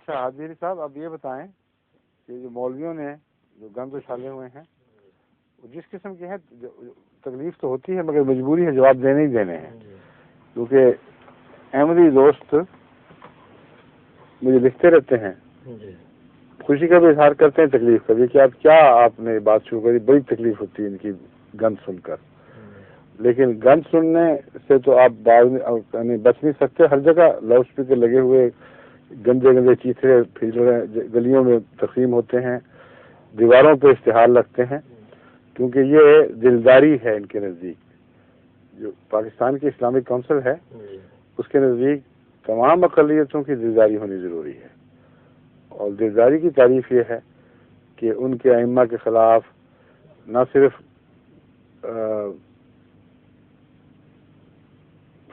اچھا حاضری صاحب، اب یہ بتائیں کہ جو مولویوں نے جو گند اچھالے ہوئے ہیں جس قسم کے ہیں، تکلیف تو ہوتی ہے مگر مجبوری ہے جواب دینے ہی دینے ہیں، کیونکہ احمدی دوست مجھے لکھتے رہتے ہیں، خوشی کا بھی اظہار کرتے ہیں، تکلیف کا بھی، کہ آپ نے بات شروع کری، بڑی تکلیف ہوتی ہے ان کی گند سن کر، لیکن گند سننے سے تو آپ بچ نہیں سکتے۔ ہر جگہ لاؤڈ اسپیکر لگے ہوئے، گندے گندے چیتھڑے گلیوں میں تقسیم ہوتے ہیں، دیواروں پہ اشتہار لگتے ہیں، کیونکہ یہ دلداری ہے ان کے نزدیک۔ جو پاکستان کی اسلامک کونسل ہے اس کے نزدیک تمام اقلیتوں کی دلداری ہونی ضروری ہے، اور دلداری کی تعریف یہ ہے کہ ان کے ائمہ کے خلاف نہ صرف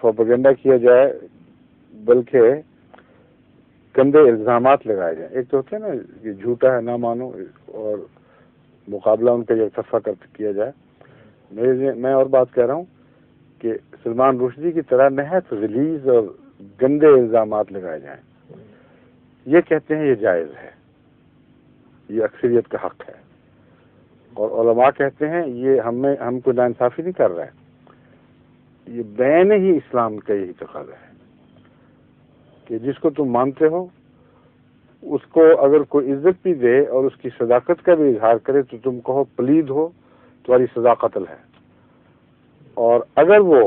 پروپیگنڈا کیا جائے بلکہ گندے الزامات لگائے جائیں۔ ایک تو ہوتے ہیں نا کہ جھوٹا ہے نہ مانو، اور مقابلہ ان کا یک طرفہ کیا جائے۔ میں اور بات کہہ رہا ہوں کہ سلمان رشدی کی طرح نہایت غلیظ اور گندے الزامات لگائے جائیں، یہ کہتے ہیں یہ جائز ہے، یہ اکثریت کا حق ہے، اور علماء کہتے ہیں یہ ہم کو ناانصافی نہیں کر رہا ہے، یہ بین ہی اسلام کا یہی تقاضا ہے کہ جس کو تم مانتے ہو اس کو اگر کوئی عزت بھی دے اور اس کی صداقت کا بھی اظہار کرے تو تم کہو پلید ہو، تمہاری سزا قتل ہے، اور اگر وہ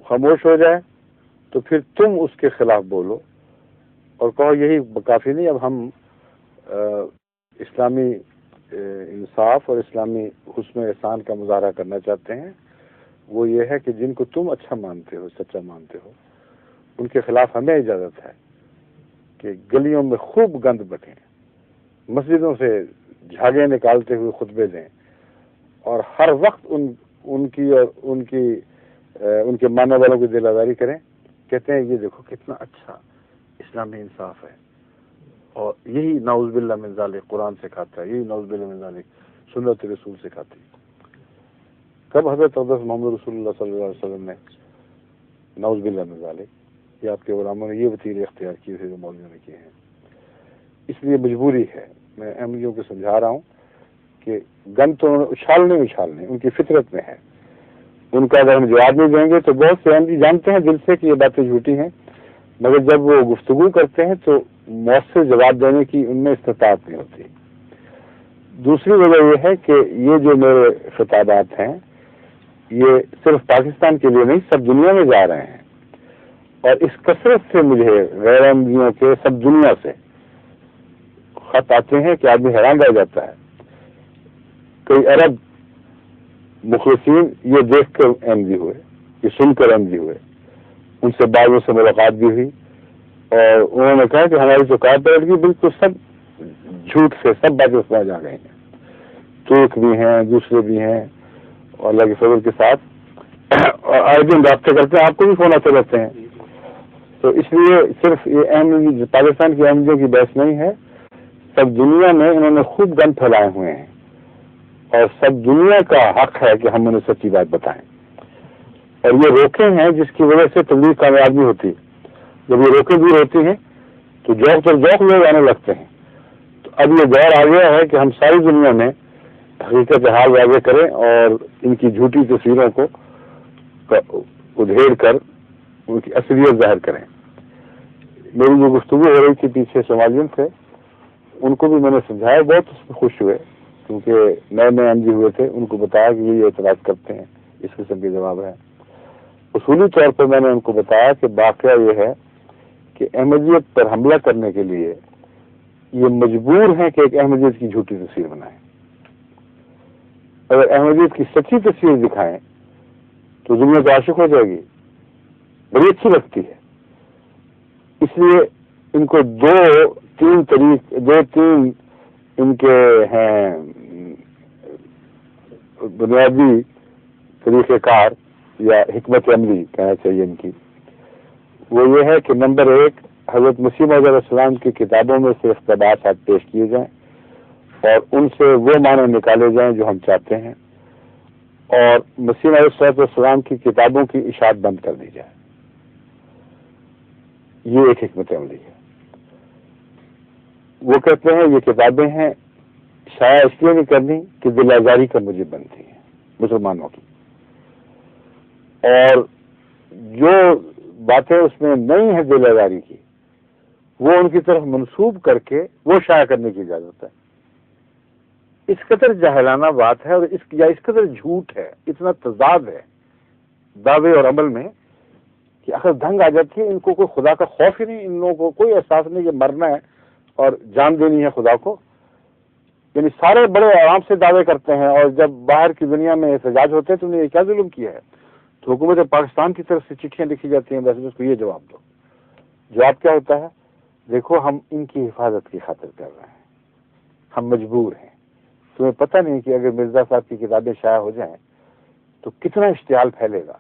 خاموش ہو جائے تو پھر تم اس کے خلاف بولو اور کہو یہی کافی نہیں، اب ہم اسلامی انصاف اور اسلامی حسن و احسان کا مظاہرہ کرنا چاہتے ہیں۔ وہ یہ ہے کہ جن کو تم اچھا مانتے ہو، سچا مانتے ہو، ان کے خلاف ہمیں اجازت ہے کہ گلیوں میں خوب گند بٹیں، مسجدوں سے جھاگیں نکالتے ہوئے خطبے دیں، اور ہر وقت ان کے ماننے والوں کی دل آزاری کریں، کہتے ہیں یہ دیکھو کتنا اچھا اسلامی انصاف ہے، اور یہی نعوذ باللہ من ذالک قرآن سکھاتا ہے، یہی نعوذ باللہ من ذالک سنت رسول سکھاتی ہے۔ کب حضرت اقدس محمد رسول اللہ صلی اللہ علیہ وسلم نے نعوذ باللہ من ذالک، یہ آپ کے غلاموں نے یہ وسیلے اختیار کیے تھے جو مولویوں نے کیے ہیں؟ اس لیے مجبوری ہے، میں احمدیوں کو سمجھا رہا ہوں کہ گند تو اچھالنے ان کی فطرت میں ہے، ان کا اگر ہم جواب نہیں دیں گے تو بہت سے احمدی جانتے ہیں دل سے کہ یہ باتیں جھوٹی ہیں، مگر جب وہ گفتگو کرتے ہیں تو مؤثر جواب دینے کی ان میں استطاعت نہیں ہوتی۔ دوسری وجہ یہ ہے کہ یہ جو میرے خطابات ہیں یہ صرف پاکستان کے لیے نہیں، سب دنیا میں جا رہے ہیں، اور اس کثرت سے مجھے غیر احمدیوں کے سب دنیا سے خط آتے ہیں کہ آدمی حیران رہ جاتا ہے۔ کئی عرب مخلصین یہ دیکھ کر احمدی ہوئے، یہ سن کر احمدی ہوئے، ان سے بعضوں سے ملاقات بھی ہوئی، اور انہوں نے کہا کہ ہماری جو کار پلٹ گئی، بالکل سب جھوٹ سے سب باتیں سمجھ آ گئی ہیں، ترک بھی ہیں، دوسرے بھی ہیں، اور اللہ کے فضل کے ساتھ اور آئے دن رابطے کرتے ہیں، آپ کو بھی فون آتے رہتے ہیں۔ تو اس لیے صرف یہ احمدی پاکستان کی احمدیوں کی بحث نہیں ہے، سب دنیا میں انہوں نے خوب گند پھیلائے ہوئے ہیں، اور سب دنیا کا حق ہے کہ ہم انہیں سچی بات بتائیں، اور یہ روکیں ہیں جس کی وجہ سے تبلیغ کامیاب نہیں ہوتی۔ جب یہ روکیں دور ہوتی ہیں تو جوق پر جوق لوگ آنے لگتے ہیں۔ تو اب یہ دور آ گیا ہے کہ ہم ساری دنیا میں حقیقت حال واضح کریں اور ان کی جھوٹی تصویروں کو ادھیڑ کر ان کی اصلیت ظاہر کریں۔ میری جو گفتگو ہو رہی تھی پیچھے سومالین سے، ان کو بھی میں نے سمجھایا، بہت اس میں خوش ہوئے، کیونکہ نئے نئے احمدی ہوئے تھے، ان کو بتایا کہ یہ اعتراض کرتے ہیں، اس قسم کے جواب ہے۔ اصولی طور پر میں نے ان کو بتایا کہ واقعہ یہ ہے کہ احمدیت پر حملہ کرنے کے لیے یہ مجبور ہیں کہ ایک احمدیت کی جھوٹی تصویر بنائیں۔ اگر احمدیت کی سچی تصویر دکھائیں تو دنیا تو عاشق ہو جائے گی، بڑی اچھی لگتی ہے۔ اس لیے ان کو دو تین ان کے ہیں بنیادی طریقہ کار یا حکمت عملی کہنا چاہیے ان کی۔ وہ یہ ہے کہ نمبر ایک، حضرت مسیح موعود علیہ السلام کی کتابوں میں سے اقتباسات پیش کیے جائیں اور ان سے وہ معنی نکالے جائیں جو ہم چاہتے ہیں، اور مسیح علیہ السلام کی کتابوں کی اشاعت بند کر دی جائے۔ یہ ایک حکمت عملی ہے۔ وہ کہتے ہیں یہ کتابیں ہیں شائع اس لیے نہیں کرنی کہ دل آزاری کا موجب بنتی ہیں مسلمانوں کی، اور جو باتیں اس میں نہیں ہیں دل آزاری کی وہ ان کی طرف منسوب کر کے وہ شائع کرنے کی اجازت ہے۔ اس قدر جاہلانہ بات ہے اور اس قدر جھوٹ ہے، اتنا تضاد ہے دعوے اور عمل میں کہ اگر دھنگ آ جاتی ہے، ان کو کوئی خدا کا خوف ہی نہیں، ان لوگوں کو کوئی احساس نہیں کہ مرنا ہے اور جان دینی ہے خدا کو، یعنی سارے بڑے آرام سے دعوے کرتے ہیں، اور جب باہر کی دنیا میں احتجاج ہوتے ہیں تو انہیں یہ کیا ظلم کیا ہے، تو حکومت پاکستان کی طرف سے چٹھیاں لکھی جاتی ہیں، بس اس کو یہ جواب دو۔ جواب کیا ہوتا ہے؟ دیکھو ہم ان کی حفاظت کی خاطر کر رہے ہیں، ہم مجبور ہیں۔ تمہیں پتہ نہیں کہ اگر مرزا صاحب کی کتابیں شائع ہو جائیں تو کتنا اشتعال پھیلے گا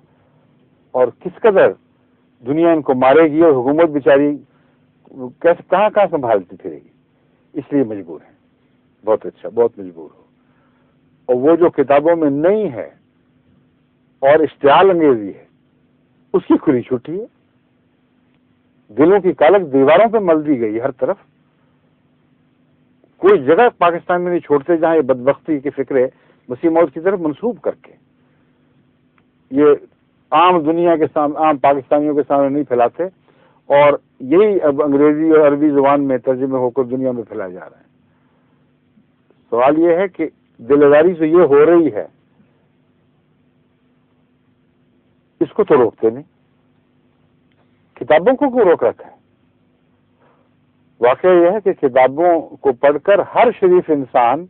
اور کس قدر دنیا ان کو مارے گی، اور حکومت بیچاری کیسے کہاں سنبھالتی پھرے گی، اس لیے مجبور ہیں۔ بہت اچھا، بہت مجبور ہو۔ اور وہ جو کتابوں میں نہیں ہے اور اشتعال انگیزی ہے اس کی کھلی چھٹی ہے، دلوں کی کالک دیواروں پہ مل دی گئی ہر طرف، کوئی جگہ پاکستان میں نہیں چھوڑتے جہاں یہ بدبختی کی فکریں مسیح موعود کی طرف منسوب کر کے یہ عام دنیا کے سامنے، عام پاکستانیوں کے سامنے نہیں پھیلاتے، اور یہی اب انگریزی اور عربی زبان میں ترجمے ہو کر دنیا میں پھیلائے جا رہے ہیں۔ سوال یہ ہے کہ دل آزاری سے یہ ہو رہی ہے، اس کو تو روکتے نہیں، کتابوں کو کیوں روک رکھا ہے؟ واقعہ یہ ہے کہ کتابوں کو پڑھ کر ہر شریف انسان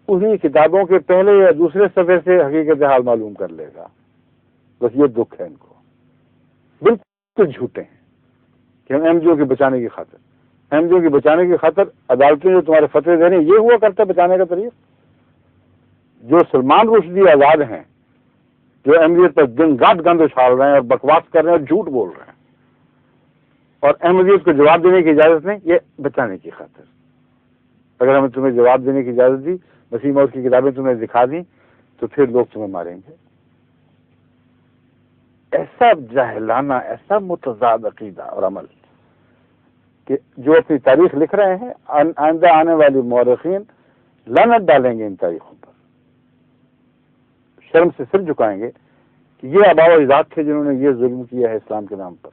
انہی کتابوں کے پہلے یا دوسرے صفحے سے حقیقت حال معلوم کر لے گا، بس یہ دکھ ہے ان کو، بالکل جھوٹے ہیں کہ ہم ایم جی او کی بچانے کی خاطر، ایم جی او کی بچانے کی خاطر عدالتیں جو تمہارے فتوے دے رہے ہیں یہ ہوا کرتا ہے بچانے کا طریقہ؟ جو سلمان رشدی آزاد ہیں، جو احمدیت پر دن رات گند اچھال رہے ہیں اور بکواس کر رہے ہیں اور جھوٹ بول رہے ہیں، اور احمدیت کو جواب دینے کی اجازت نہیں، یہ بچانے کی خاطر۔ اگر ہمیں تمہیں جواب دینے کی اجازت دی، مسیح موعود کی کتابیں تمہیں دکھا دیں، تو پھر لوگ تمہیں ماریں گے۔ ایسا جاہلانہ، ایسا متضاد عقیدہ اور عمل کہ جو اپنی تاریخ لکھ رہے ہیں، آئندہ آنے والی مورخین لعنت ڈالیں گے ان تاریخوں پر، شرم سے سر جھکائیں گے کہ یہ آباء و اجداد تھے جنہوں نے یہ ظلم کیا ہے اسلام کے نام پر۔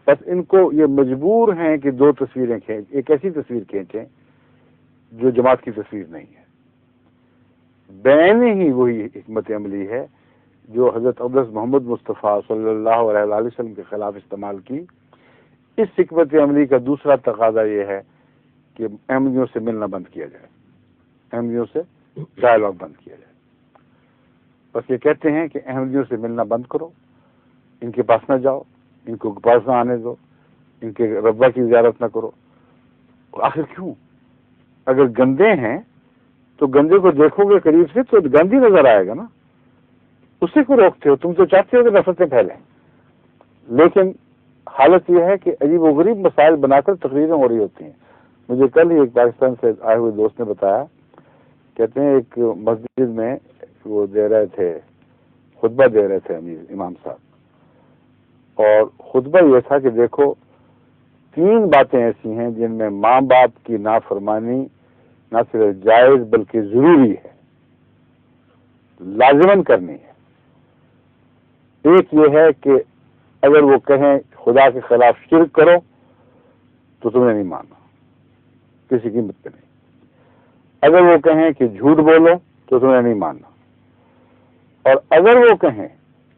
بس ان کو یہ مجبور ہیں کہ دو تصویریں کھینچ، ایک ایسی تصویر کھینچیں جو جماعت کی تصویر نہیں ہے، بین ہی وہی حکمت عملی ہے جو حضرت اقدس محمد مصطفیٰ صلی اللہ علیہ وسلم کے خلاف استعمال کی۔ اس حکمت عملی کا دوسرا تقاضا یہ ہے کہ احمدیوں سے ملنا بند کیا جائے، احمدیوں سے ڈائلاگ بند کیا جائے۔ بس یہ کہتے ہیں کہ احمدیوں سے ملنا بند کرو، ان کے پاس نہ جاؤ، ان کو پاس نہ آنے دو، ان کے ربا کی زیارت نہ کرو۔ آخر کیوں؟ اگر گندے ہیں تو گندے کو دیکھو گے قریب سے تو گندی نظر آئے گا نا، اسے کو روکتے ہو؟ تم تو چاہتے ہو کہ نفرتیں پھیلیں، لیکن حالت یہ ہے کہ عجیب و غریب مسائل بنا کر تقریریں ہو رہی ہوتی ہیں۔ مجھے کل ہی ایک پاکستان سے آئے ہوئے دوست نے بتایا، کہتے ہیں ایک مسجد میں وہ دے رہے تھے، خطبہ دے رہے تھے امام صاحب، اور خطبہ یہ تھا کہ دیکھو 3 باتیں ایسی ہیں جن میں ماں باپ کی نافرمانی نہ صرف جائز بلکہ ضروری ہے، لازماً کرنی ہے۔ ایک یہ ہے کہ اگر وہ کہیں خدا کے خلاف شرک کرو تو تمہیں نہیں ماننا، کسی قیمت پہ نہیں۔ اگر وہ کہیں کہ جھوٹ بولو تو تمہیں نہیں ماننا، اور اگر وہ کہیں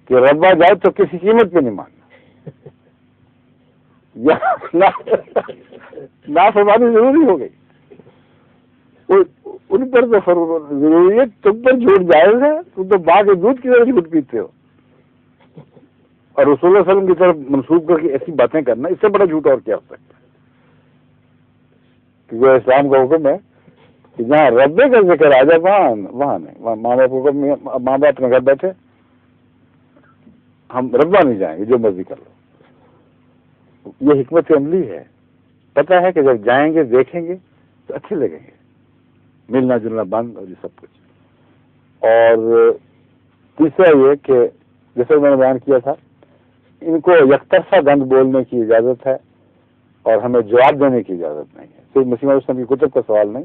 کہ ربا جائے تو کسی قیمت پہ نہیں ماننا۔ نافرمانی ضروری ہو گئی، ان پر تو ضروری ہے، تم پر جھوٹ جائز ہے، تم تو باغ کے دودھ کی طرح جھوٹ پیتے ہو، اور رسول اللہ صلی اللہ علیہ وسلم کی طرف منسوب کر کے ایسی باتیں کرنا، اس سے بڑا جھوٹ اور کیا ہو سکتا ہے؟ کیونکہ اسلام کا حکم ہے کہ جہاں ربے کا ذکر آ جائے وہاں نہیں، وہاں ماں باپ اپنے گھر بیٹھے، ہم ربا نہیں جائیں گے، جو مرضی کر لو۔ یہ حکمت عملی ہے، پتہ ہے کہ جب جائیں گے دیکھیں گے تو اچھے لگیں گے، ملنا جلنا بند اور یہ سب کچھ۔ اور تیسرا یہ کہ جیسے میں نے بیان کیا تھا، ان کو یکطرفہ گند بولنے کی اجازت ہے، اور ہمیں جواب دینے کی اجازت نہیں ہے. صرف مسیح موعود کی کتب کا سوال نہیں،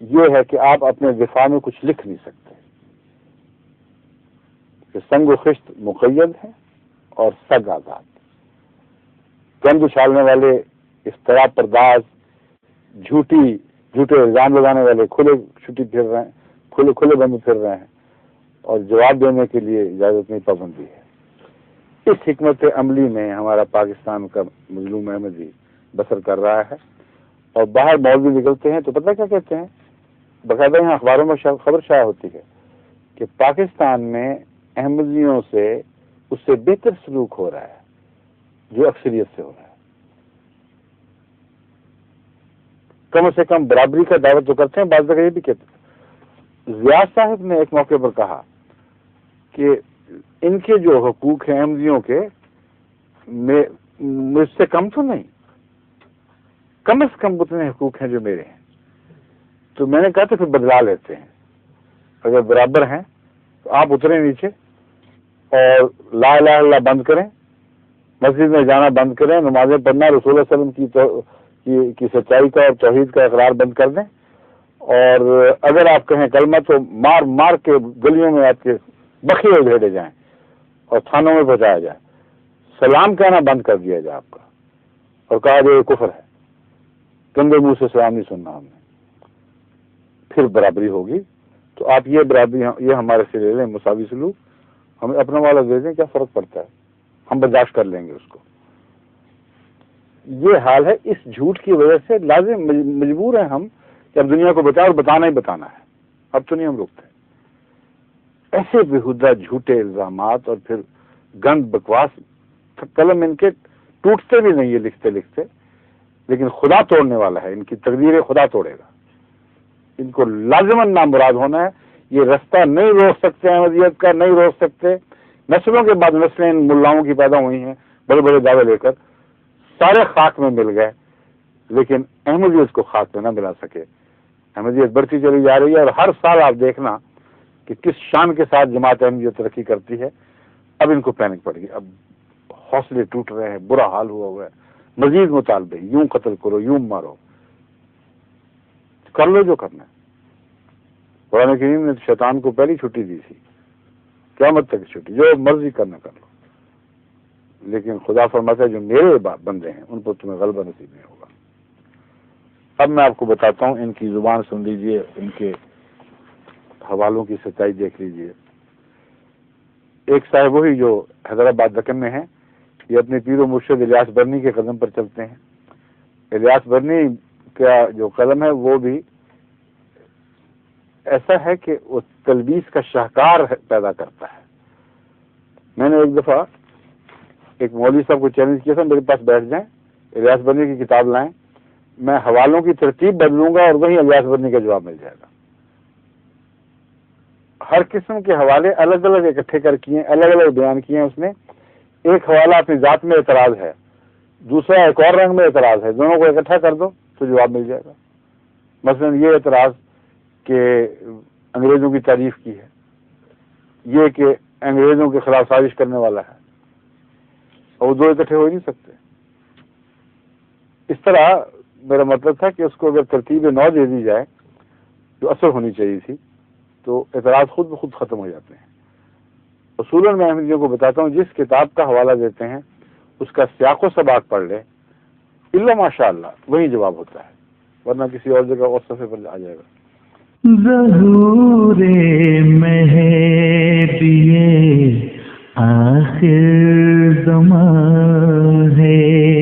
یہ ہے کہ آپ اپنے دفاع میں کچھ لکھ نہیں سکتے کہ سنگ و خشت مقید ہے اور سگ آزاد. گند اچھالنے والے، افترا پرداز، جھوٹے الزام لگانے والے کھلے چھٹی پھر رہے ہیں، کھلے بند پھر رہے ہیں، اور جواب دینے کے لیے اجازت نہیں، پابندی ہے. اس حکمت عملی میں ہمارا پاکستان کا مظلوم احمدی بسر کر رہا ہے. اور باہر مولوی نکلتے ہیں تو پتہ کیا کہتے ہیں، باقاعدہ یہاں اخباروں میں خبر شائع ہوتی ہے کہ پاکستان میں احمدیوں سے اس سے بہتر سلوک ہو رہا ہے جو اکثریت سے ہو رہا ہے. کم سے کم برابری کا دعویٰ تو کرتے ہیں، بعض جگہ یہ بھی کہتے ہیں. زیاد صاحب نے ایک موقع پر کہا کہ ان کے جو حقوق ہیں احمدیوں کے مجھ سے کم تو نہیں، کم از کم اتنے حقوق ہیں جو میرے ہیں. تو میں نے کہا تو پھر بدلا لیتے ہیں، اگر برابر ہیں تو آپ اتریں نیچے اور لا الہ الا اللہ بند کریں، مسجد میں جانا بند کریں، نمازیں پڑھنا، رسول اللہ علیہ وسلم کی سچائی کا اور توحید کا اقرار بند کر دیں. اور اگر آپ کہیں کلمہ تو مار مار کے گلیوں میں آپ کے بخیے بھیجے جائیں اور تھانوں میں پہنچایا جائے. سلام کہنا بند کر دیا جائے آپ کا، اور کہا جو یہ کفر ہے، گندے منہ سے سلام نہیں سننا ہم نے. پھر برابری ہوگی. تو آپ یہ برابری یہ ہمارے سے لے لیں، مساوی سلوک ہمیں اپنا والا دے دیں، کیا فرق پڑتا ہے، ہم برداشت کر لیں گے اس کو. یہ حال ہے. اس جھوٹ کی وجہ سے لازم مجبور ہیں ہم کہ اب دنیا کو بتائیں، اور بتانا ہی بتانا ہے. اب تو نہیں ہم رکتے. ایسے بےہودہ جھوٹے الزامات اور پھر گند بکواس، قلم ان کے ٹوٹتے بھی نہیں ہے لکھتے لکھتے، لیکن خدا توڑنے والا ہے. ان کی تقدیر خدا توڑے گا. ان کو لازماً نامراد ہونا ہے. یہ رستہ نہیں روک سکتے، احمدیت کا نہیں روک سکتے. نسلوں کے بعد نسلیں ان ملاؤں کی پیدا ہوئی ہیں بڑے بڑے دعوے لے کر، سارے خاک میں مل گئے، لیکن احمدیت کو خاک میں نہ ملا سکے. احمدیت بڑھتی چلی جا رہی ہے، اور ہر سال آپ دیکھنا کہ کس شان کے ساتھ جماعت احمدیت ترقی کرتی ہے. اب ان کو پینک پڑ گئی، اب حوصلے ٹوٹ رہے ہیں، برا حال ہوا ہے. مزید مطالبے، یوں قتل کرو، یوں مارو، کر لو جو کرنا ہے. قرآن کریم نے شیطان کو پہلی چھٹی دی تھی، قیامت تک چھٹی، جو مرضی کرنا کر لو. لیکن خدا فرماتا ہے جو میرے بندے ہیں ان پر تمہیں غلبہ نصیب نہیں ہوگا. اب میں آپ کو بتاتا ہوں، ان کی زبان سن لیجئے، ان کے حوالوں کی سچائی دیکھ لیجئے. ایک صاحب وہی جو حیدرآباد دکن میں ہیں، یہ اپنے پیر و مرشد الیاس برنی کے قدم پر چلتے ہیں. الیاس برنی کا جو قلم ہے وہ بھی ایسا ہے کہ وہ تلبیس کا شاہکار پیدا کرتا ہے. میں نے ایک دفعہ ایک مولوی صاحب کو چیلنج کیا تھا، میرے پاس بیٹھ جائیں، الیاس برنی کی کتاب لائیں، میں حوالوں کی ترتیب بدلوں گا اور وہیں الیاس برنی کا جواب مل جائے گا. ہر قسم کے حوالے الگ الگ اکٹھے کر کیے، الگ الگ بیان کیے ہیں اس نے. ایک حوالہ اپنی ذات میں اعتراض ہے، دوسرا ایک اور رنگ میں اعتراض ہے، دونوں کو اکٹھا کر دو تو جواب مل جائے گا. مثلا یہ اعتراض کہ انگریزوں کی تعریف کی ہے، یہ کہ انگریزوں کے خلاف سازش کرنے والا ہے، اور وہ دو اکٹھے ہو ہی نہیں سکتے. اس طرح میرا مطلب تھا کہ اس کو اگر ترتیب نو دے دی جائے جو اثر ہونی چاہیے تھی تو اعتراض خود بخود ختم ہو جاتے ہیں. اصولاً میں احمدیوں کو بتاتا ہوں جس کتاب کا حوالہ دیتے ہیں اس کا سیاق و سباق پڑھ لے، الا ماشاء اللہ وہی جواب ہوتا ہے، ورنہ کسی اور جگہ اور صفحے پر آ جائے گا. ظہور مہدی آخر زمان ہے.